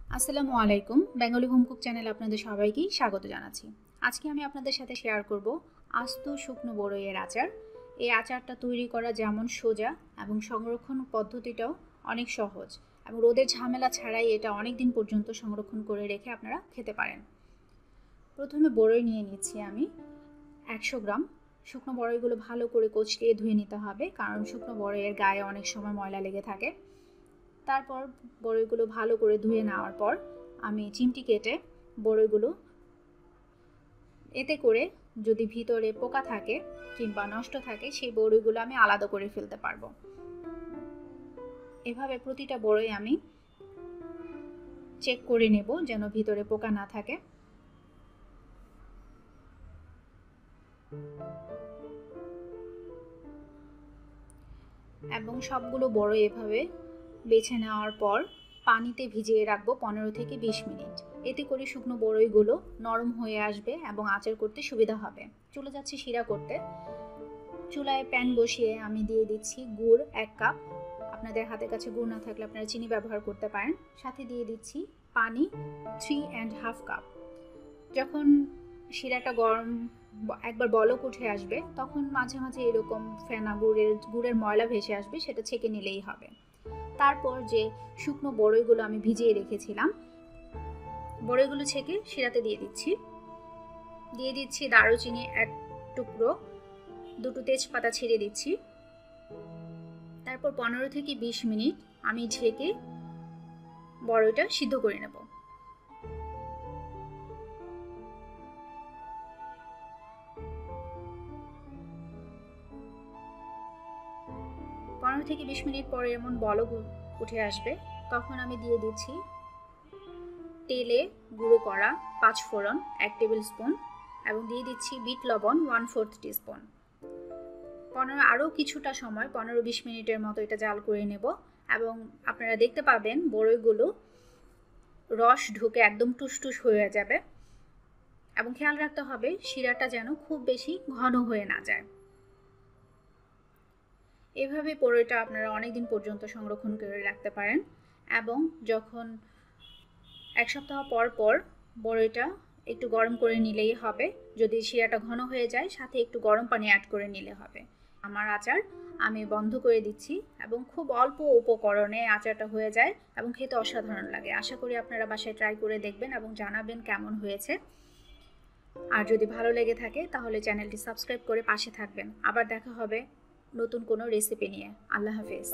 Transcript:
আসসালামু আলাইকুম। Bengali home cook চ্যানেলে আপনাদের সবাইকে স্বাগত জানাচ্ছি। আজকে আমি আপনাদের সাথে শেয়ার করব আস্ত শুকনো বড়ইয়ের আচার। এই আচারটা তৈরি করা যেমন সোজা এবং সংরক্ষণ পদ্ধতিটাও অনেক সহজ এবং রোদের ঝামেলা ছাড়াই এটা অনেক দিন পর্যন্ত সংরক্ষণ করে রেখে আপনারা খেতে পারেন। প্রথমে বড়ই নিয়ে নিচ্ছি আমি 100 গ্রাম। শুকনো বড়ইগুলো ভালো করে কচলিয়ে ধুয়ে নিতে হবে, কারণ শুকনো বড়ইয়ের গায়ে অনেক সময় ময়লা লেগে থাকে। তারপর বড়ইগুলো ভালো করে ধুয়ে নেওয়ার পর আমি চিমটি কেটে বড়ইগুলো, এতে করে যদি ভিতরে পোকা থাকে কিংবা নষ্ট থাকে সেই বড়ইগুলো আমি আলাদা করে ফেলতে পারবো। এভাবে প্রতিটা বড়ই আমি চেক করে নেব যেন ভিতরে পোকা না থাকে। এবং সবগুলো বড়ই এভাবে বেছে নেওয়ার পর পানিতে ভিজিয়ে রাখবো 15 থেকে 20 মিনিট। এতে করে শুকনো বড়ইগুলো নরম হয়ে আসবে এবং আচার করতে সুবিধা হবে। চলে যাচ্ছি শিরা করতে। চুলায় প্যান বসিয়ে আমি দিয়ে দিচ্ছি গুড় 1 কাপ। আপনাদের হাতের কাছে গুড় না থাকলে আপনারা চিনি ব্যবহার করতে পারেন। সাথে দিয়ে দিচ্ছি পানি 3.5 কাপ। যখন শিরাটা গরম একবার বলক উঠে আসবে তখন মাঝে মাঝে এরকম ফেনা গুড়ের ময়লা ভেসে আসবে, সেটা ছেঁকে নিলেই হবে। তারপর যে শুকনো বড়ইগুলো আমি ভিজিয়ে রেখেছিলাম, বড়ইগুলো ছেঁকে শিরাতে দিয়ে দিচ্ছি দারুচিনি 1 টুকরো, 2টো তেজপাতা ছিঁড়ে দিচ্ছি। তারপর 15 থেকে 20 মিনিট আমি ঢেকে বড়ইটা সিদ্ধ করে নেব। 15 থেকে 20 মিনিট পরে এমন বলক উঠে আসবে, তখন আমি দিয়ে দিচ্ছি তেলে গুঁড়ো করা 5 ফোড়ন 1 টেবিল স্পুন এবং দিয়ে দিচ্ছি বিট লবণ 1/4 টিস্পুন। আরও কিছুটা সময় 15-20 মিনিটের মতো এটা জাল করে নেব এবং আপনারা দেখতে পাবেন বড়ইগুলো রস ঢুকে একদম টুসটুস হয়ে যাবে। এবং খেয়াল রাখতে হবে শিরাটা যেন খুব বেশি ঘন হয়ে না যায়। এভাবে বড়ইটা আপনারা অনেক দিন পর্যন্ত সংরক্ষণ করে রাখতে পারেন এবং যখন 1 সপ্তাহ পর পর বড়ইটা একটু গরম করে নিলেই হবে। যদি শিরাটা ঘন হয়ে যায় সাথে একটু গরম পানি অ্যাড করে নিলে হবে। আমার আচার আমি বন্ধ করে দিচ্ছি এবং খুব অল্প উপকরণে আচারটা হয়ে যায় এবং খেতে অসাধারণ লাগে। আশা করি আপনারা বাসায় ট্রাই করে দেখবেন এবং জানাবেন কেমন হয়েছে। আর যদি ভালো লেগে থাকে তাহলে চ্যানেলটি সাবস্ক্রাইব করে পাশে থাকবেন। আবার দেখা হবে নতুন কোনো রেসিপি নিয়ে। আল্লাহ হাফেজ।